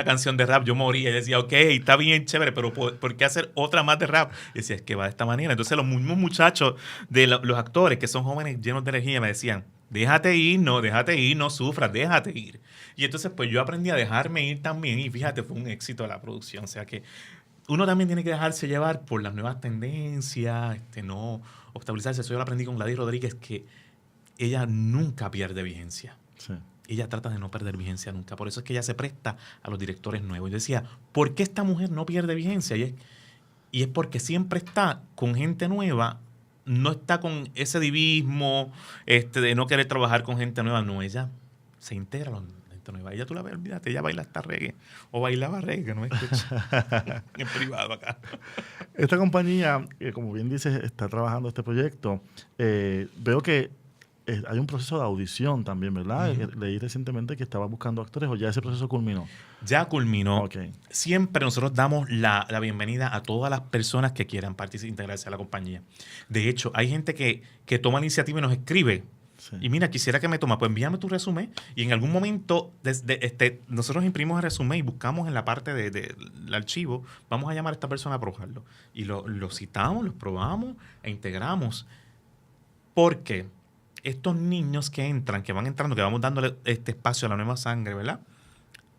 canción de rap, yo moría y decía, ok, está bien, chévere, pero ¿por qué hacer otra más de rap? Y decía, es que va de esta manera. Entonces los mismos muchachos, los actores, que son jóvenes llenos de energía, me decían, déjate ir, no sufras, déjate ir. Y entonces pues yo aprendí a dejarme ir también, y fíjate, fue un éxito de la producción. O sea que uno también tiene que dejarse llevar por las nuevas tendencias, no obstaculizarse. Eso yo lo aprendí con Gladys Rodríguez, que ella nunca pierde vigencia. Sí. Ella trata de no perder vigencia nunca. Por eso es que ella se presta a los directores nuevos. Yo decía, ¿por qué esta mujer no pierde vigencia? Y es porque siempre está con gente nueva, no está con ese divismo de no querer trabajar con gente nueva. No, ella se integra con gente nueva. Ella, tú la ves, olvídate, ella baila hasta reggae. O bailaba reggae, no me escucha. En privado acá. Esta compañía, como bien dices, está trabajando este proyecto. Veo que hay un proceso de audición también, ¿verdad? Leí recientemente que estaba buscando actores, o ya ese proceso culminó. Ya culminó. Okay. Siempre nosotros damos la bienvenida a todas las personas que quieran integrarse a la compañía. De hecho, hay gente que toma la iniciativa y nos escribe. Sí. Y mira, quisiera que me toma, pues envíame tu resumen. Y en algún momento nosotros imprimimos el resumen y buscamos en la parte del archivo, vamos a llamar a esta persona a probarlo. Y lo citamos, lo probamos e integramos. Porque estos niños que entran, que van entrando, que vamos dándole este espacio a la nueva sangre, ¿verdad?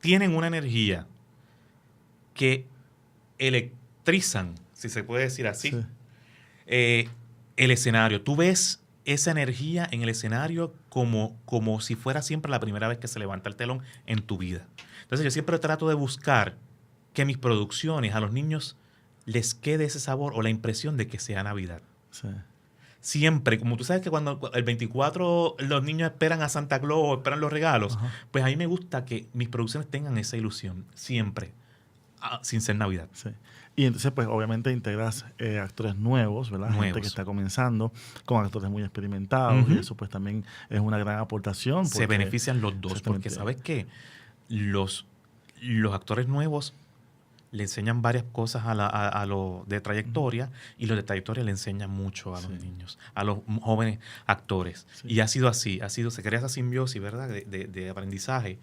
Tienen una energía que electrizan, si se puede decir así, Sí. El escenario. Tú ves esa energía en el escenario como si fuera siempre la primera vez que se levanta el telón en tu vida. Entonces yo siempre trato de buscar que mis producciones a los niños les quede ese sabor o la impresión de que sea Navidad. Sí. Siempre, como tú sabes que cuando el 24 los niños esperan a Santa Claus o esperan los regalos, Ajá. pues a mí me gusta que mis producciones tengan esa ilusión, siempre, sin ser Navidad. Sí. Y entonces, pues, obviamente integras actores nuevos, ¿verdad? Gente Nuevos. que está comenzando con actores muy experimentados. Ujú. Y eso, pues, también es una gran aportación. Se benefician los dos, porque Exactamente. sabes que los actores nuevos le enseñan varias cosas a los de trayectoria, y los de trayectoria le enseñan mucho a los Sí. niños, a los jóvenes actores. Sí. Y ha sido así, se crea esa simbiosis, ¿verdad? De aprendizaje,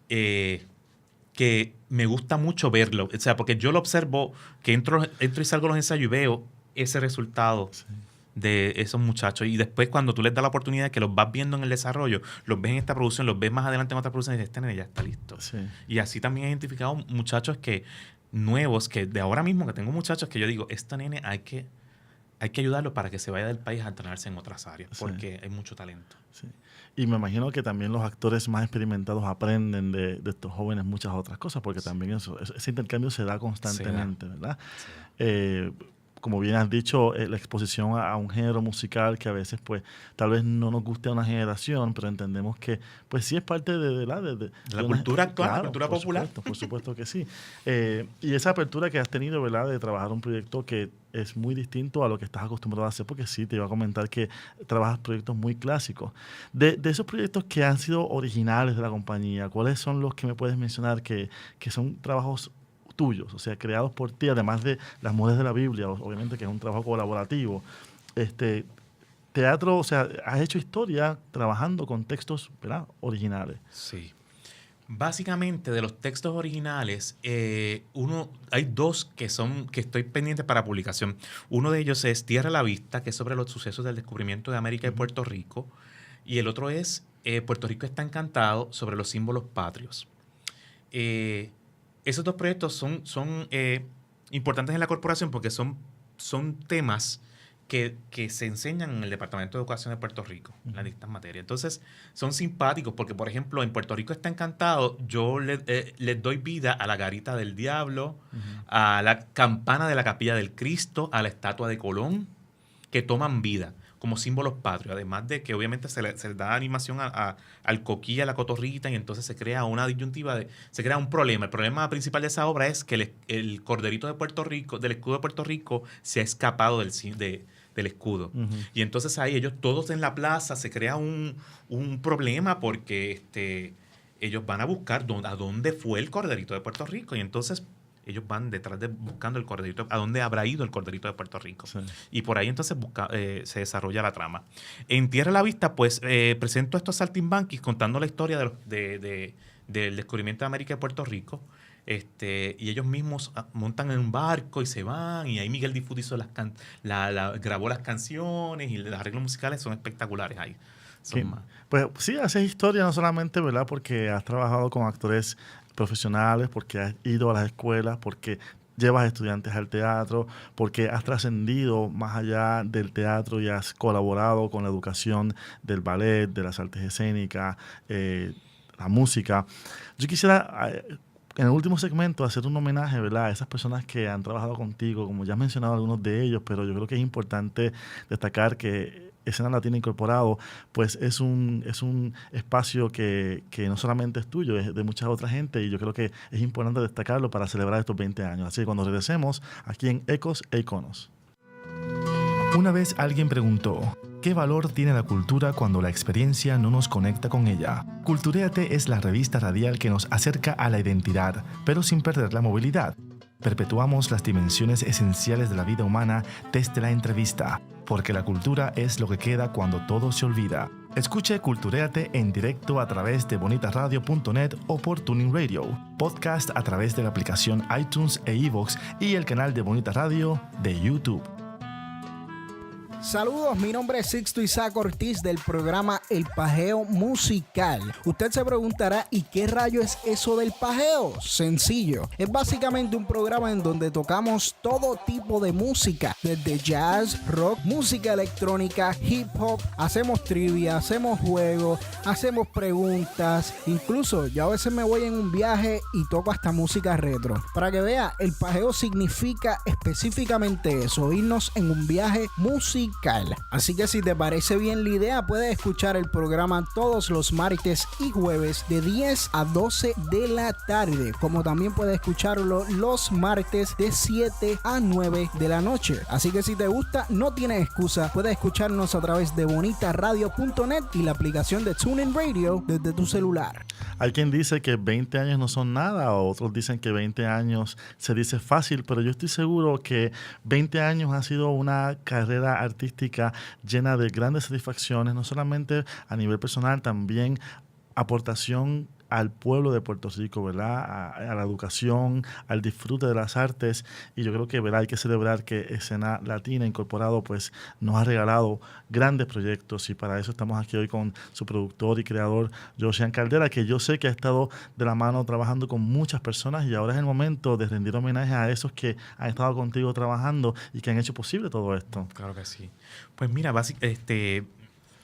que me gusta mucho verlo. O sea, porque yo lo observo, que entro y salgo a los ensayos y veo ese resultado Sí. de esos muchachos. Y después, cuando tú les das la oportunidad, que los vas viendo en el desarrollo, los ves en esta producción, los ves más adelante en otra producción, y dices, este nene ya está listo. Sí. Y así también he identificado muchachos nuevos, que de ahora mismo, que tengo muchachos que yo digo, este nene hay que ayudarlo para que se vaya del país a entrenarse en otras áreas, Sí. porque hay mucho talento. Sí. Y me imagino que también los actores más experimentados aprenden de estos jóvenes muchas otras cosas, porque también ese intercambio se da constantemente, ¿verdad? Como bien has dicho, la exposición a un género musical que a veces, pues, tal vez no nos guste a una generación, pero entendemos que, pues, sí es parte de la cultura actual, la claro, cultura popular. Por supuesto que sí. Y esa apertura que has tenido, ¿verdad?, de trabajar un proyecto que es muy distinto a lo que estás acostumbrado a hacer, porque sí, te iba a comentar que trabajas proyectos muy clásicos. De esos proyectos que han sido originales de la compañía, ¿cuáles son los que me puedes mencionar que son trabajos tuyos, o sea, creados por ti, además de Las Mujeres de la Biblia, obviamente que es un trabajo colaborativo? Teatro, o sea, has hecho historia trabajando con textos, ¿verdad?, originales. Sí. Básicamente, de los textos originales, hay dos que estoy pendiente para publicación. Uno de ellos es Tierra a la Vista, que es sobre los sucesos del descubrimiento de América y Puerto Rico. Y el otro es Puerto Rico está encantado, sobre los símbolos patrios. Esos dos proyectos son importantes en la corporación porque son temas que se enseñan en el Departamento de Educación de Puerto Rico, en las distintas materias. Entonces, son simpáticos porque, por ejemplo, en Puerto Rico está encantado, yo les doy vida a la garita del diablo, a la campana de la Capilla del Cristo, a la estatua de Colón, que toman vida como símbolos patrios, además de que obviamente se le da animación al coquí, a la cotorrita, y entonces se crea una disyuntiva, se crea un problema. El problema principal de esa obra es que el corderito de Puerto Rico, del escudo de Puerto Rico, se ha escapado del escudo. Y entonces ahí ellos todos en la plaza se crea un problema porque ellos van a buscar a dónde fue el corderito de Puerto Rico, y entonces ellos van detrás buscando el corderito, a dónde habrá ido el corderito de Puerto Rico. Sí. Y por ahí entonces se desarrolla la trama. En Tierra a la Vista, pues, presento estos saltimbanquis contando la historia del descubrimiento de América y Puerto Rico. Y ellos mismos montan en un barco y se van, y ahí Miguel Difuti grabó las canciones, y los arreglos musicales son espectaculares ahí. Pues sí, haces historia no solamente, ¿verdad?, porque has trabajado con actores profesionales, porque has ido a las escuelas, porque llevas estudiantes al teatro, porque has trascendido más allá del teatro y has colaborado con la educación del ballet, de las artes escénicas, la música. Yo quisiera en el último segmento hacer un homenaje, ¿verdad?, a esas personas que han trabajado contigo, como ya has mencionado algunos de ellos, pero yo creo que es importante destacar que Escena Latina Incorporado pues es un espacio que no solamente es tuyo, es de mucha otra gente, y yo creo que es importante destacarlo para celebrar estos 20 años. Así que cuando regresemos aquí en Ecos e Iconos. Una vez alguien preguntó, ¿qué valor tiene la cultura cuando la experiencia no nos conecta con ella? Culturéate es la revista radial que nos acerca a la identidad, pero sin perder la movilidad. Perpetuamos las dimensiones esenciales de la vida humana desde la entrevista, porque la cultura es lo que queda cuando todo se olvida. Escuche Culturéate en directo a través de bonitasradio.net o por Tuning Radio, podcast a través de la aplicación iTunes e iVoox y el canal de Bonita Radio de YouTube. Saludos, mi nombre es Sixto Isaac Ortiz del programa El Pajeo Musical. Usted se preguntará, ¿y qué rayo es eso del pajeo? Sencillo, es básicamente un programa en donde tocamos todo tipo de música, desde jazz, rock, música electrónica, hip hop, hacemos trivia, hacemos juegos, hacemos preguntas, incluso yo a veces me voy en un viaje y toco hasta música retro. Para que vea, el pajeo significa específicamente eso, irnos en un viaje musical. Así que si te parece bien la idea, puedes escuchar el programa todos los martes y jueves de 10 a 12 de la tarde, como también puedes escucharlo los martes de 7 a 9 de la noche. Así que si te gusta, no tienes excusa, puedes escucharnos a través de bonitasradio.net y la aplicación de TuneIn Radio desde tu celular. Hay quien dice que 20 años no son nada, o otros dicen que 20 años se dice fácil, pero yo estoy seguro que 20 años ha sido una carrera artística llena de grandes satisfacciones, no solamente a nivel personal, también aportación al pueblo de Puerto Rico, ¿verdad? A la educación, al disfrute de las artes, y yo creo que, ¿verdad?, hay que celebrar que Escena Latina Incorporado pues nos ha regalado grandes proyectos, y para eso estamos aquí hoy con su productor y creador Josian Caldera, que yo sé que ha estado de la mano trabajando con muchas personas, y ahora es el momento de rendir homenaje a esos que han estado contigo trabajando y que han hecho posible todo esto. Claro que sí. Pues mira,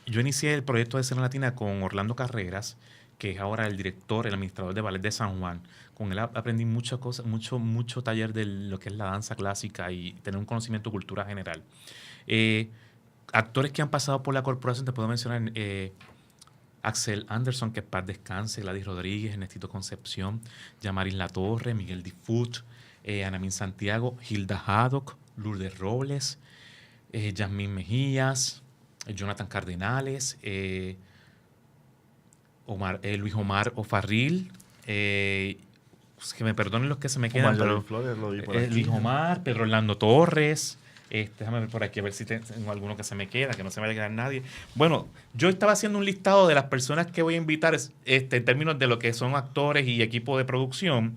yo inicié el proyecto de Escena Latina con Orlando Carreras, que es ahora el director, el administrador de ballet de San Juan. Con él aprendí muchas cosas, mucho taller de lo que es la danza clásica y tener un conocimiento de cultura general. Actores que han pasado por la corporación, te puedo mencionar Axel Anderson, que paz descanse, Gladys Rodríguez, Ernestito Concepción, Yamaris Latorre, Miguel Difut, Anamín Santiago, Hilda Haddock, Lourdes Robles, Yasmín Mejías, Jonathan Cardenales, Luis Omar Ofarril, que me perdonen los que se me quedan, pero Flores, lo vi por aquí. Luis Omar, Pedro Orlando Torres, déjame ver por aquí a ver si tengo alguno que se me queda, que no se me vaya a quedar nadie. Bueno, yo estaba haciendo un listado de las personas que voy a invitar en términos de lo que son actores y equipo de producción,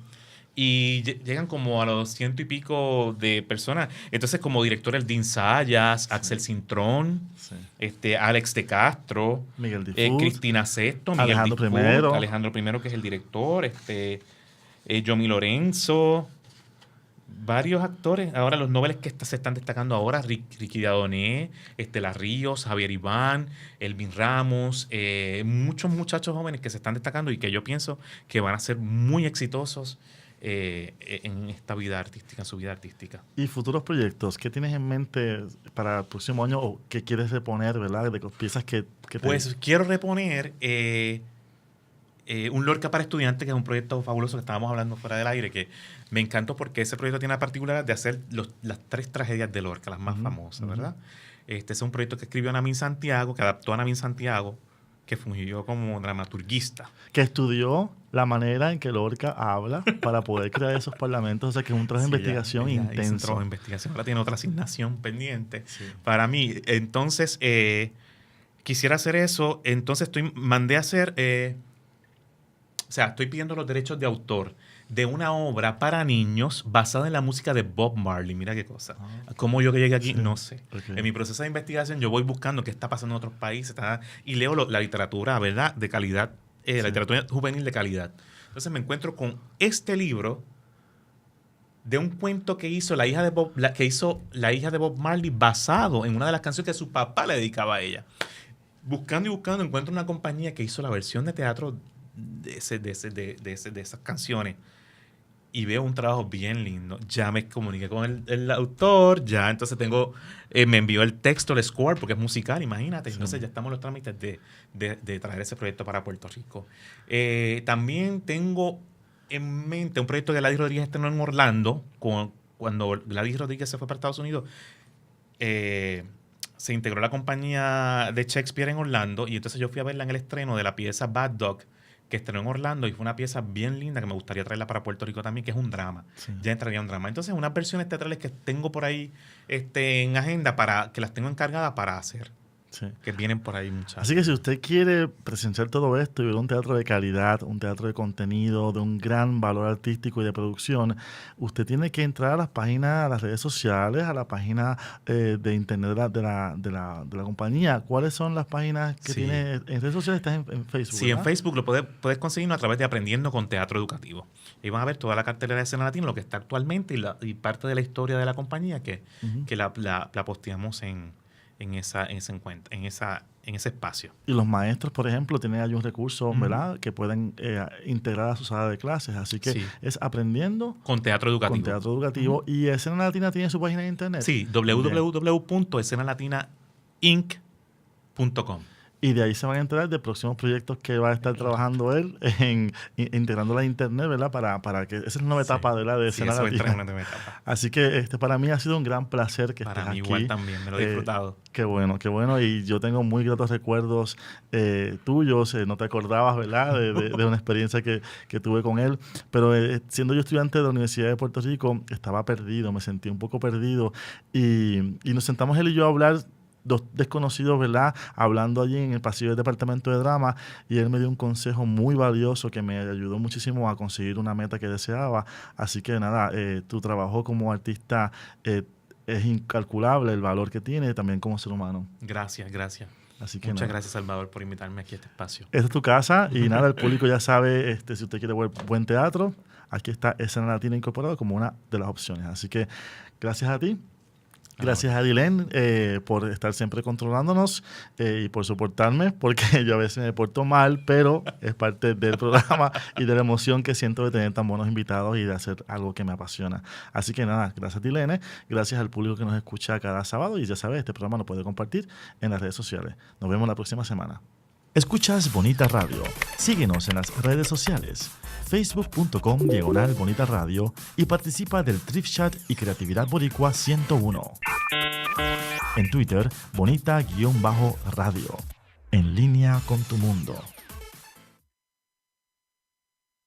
y llegan como a los 100 y pico de personas. Entonces, como director, el Dean Sayas, sí. Axel Cintrón, sí. Alex de Castro, Miguel Difut, Cristina Sesto, Miguel Alejandro Difut, Primero. Alejandro Primero, que es el director, Yomi Lorenzo, varios actores. Ahora los noveles que se están destacando ahora, Ricky Dadoné, Estela Ríos, Javier Iván, Elvin Ramos, muchos muchachos jóvenes que se están destacando y que yo pienso que van a ser muy exitosos en esta vida artística, en su vida artística. ¿Y futuros proyectos? ¿Qué tienes en mente para el próximo año o qué quieres reponer, verdad? De piezas que Pues quiero reponer un Lorca para estudiantes, que es un proyecto fabuloso que estábamos hablando fuera del aire, que me encantó porque ese proyecto tiene la particularidad de hacer las 3 tragedias de Lorca, las más famosas, ¿verdad? Este es un proyecto que escribió Anamín Santiago, que adaptó a Anamín Santiago, que fungió como dramaturguista. Que estudió la manera en que Lorca habla para poder crear esos parlamentos. O sea, que es un trabajo de investigación intenso. Es un trabajo de investigación. Ahora tiene otra asignación pendiente para mí. Entonces, quisiera hacer eso. Entonces, mandé a hacer... estoy pidiendo los derechos de autor de una obra para niños basada en la música de Bob Marley. Mira qué cosa. ¿Cómo yo que llegué aquí? Sí. No sé. Okay. En mi proceso de investigación yo voy buscando qué está pasando en otros países y leo la literatura, ¿verdad?, de calidad, la literatura juvenil de calidad. Entonces me encuentro con este libro de un cuento que hizo la hija de Bob Marley, basado en una de las canciones que su papá le dedicaba a ella. Buscando y buscando encuentro una compañía que hizo la versión de teatro de esas canciones. y veo un trabajo bien lindo. Ya me comuniqué con el autor, ya entonces me envió el texto, el score, porque es musical, imagínate. Sí. Entonces ya estamos en los trámites de traer ese proyecto para Puerto Rico. También tengo en mente un proyecto que Gladys Rodríguez estrenó en Orlando. Cuando Gladys Rodríguez se fue para Estados Unidos, se integró la compañía de Shakespeare en Orlando, y entonces yo fui a verla en el estreno de la pieza Bad Dog, que estrenó en Orlando, y fue una pieza bien linda que me gustaría traerla para Puerto Rico también, que es un drama. Sí. Ya entraría un drama. Entonces, unas versiones teatrales que tengo por ahí en agenda, que las tengo encargadas para hacer. Sí. Que vienen por ahí muchas. Así que si usted quiere presenciar todo esto y ver un teatro de calidad, un teatro de contenido, de un gran valor artístico y de producción, usted tiene que entrar a las páginas, a las redes sociales, a la página de internet de la compañía. ¿Cuáles son las páginas que tiene en redes sociales? ¿Estás en Facebook? Sí, ¿verdad? En Facebook lo puedes conseguirlo a través de Aprendiendo con Teatro Educativo. Y van a ver toda la cartelera de Escena Latina, lo que está actualmente y parte de la historia de la compañía que la posteamos en ese espacio. Y los maestros, por ejemplo, tienen ahí un recurso, ¿verdad?, que pueden integrar a su sala de clases. Así que es Aprendiendo con Teatro Educativo. Con Teatro Educativo. ¿Y Escena Latina tiene su página de internet? Sí, www.escenalatina.inc.com. Y de ahí se van a enterar de próximos proyectos que va a estar trabajando él integrando la internet, ¿verdad? Para que esa es una nueva etapa de la de Escena Latina. Una nueva etapa. Así que para mí ha sido un gran placer que estés aquí. Para mí igual también, me lo he disfrutado. Qué bueno. Y yo tengo muy gratos recuerdos tuyos. No te acordabas, ¿verdad? De una experiencia que tuve con él. Pero siendo yo estudiante de la Universidad de Puerto Rico, estaba perdido, me sentí un poco perdido. Y nos sentamos él y yo a hablar, dos desconocidos, ¿verdad?, hablando allí en el pasillo del departamento de drama, y él me dio un consejo muy valioso que me ayudó muchísimo a conseguir una meta que deseaba. Así que nada, tu trabajo como artista es incalculable, el valor que tiene también como ser humano. Gracias. Así que muchas gracias, Salvador, por invitarme aquí a este espacio. Esta es tu casa y nada, el público ya sabe, si usted quiere buen teatro, aquí está Escena Latina incorporado como una de las opciones. Así que gracias a ti. Gracias a Dilén por estar siempre controlándonos y por soportarme, porque yo a veces me porto mal, pero es parte del programa y de la emoción que siento de tener tan buenos invitados y de hacer algo que me apasiona. Así que nada, gracias a Dilén, gracias al público que nos escucha cada sábado, y ya sabes, este programa lo puede compartir en las redes sociales. Nos vemos la próxima semana. Escuchas Bonita Radio. Síguenos en las redes sociales, facebook.com/Bonita Radio, y participa del Thrift Chat y Creatividad Boricua 101. En Twitter, Bonita-Radio. En línea con tu mundo.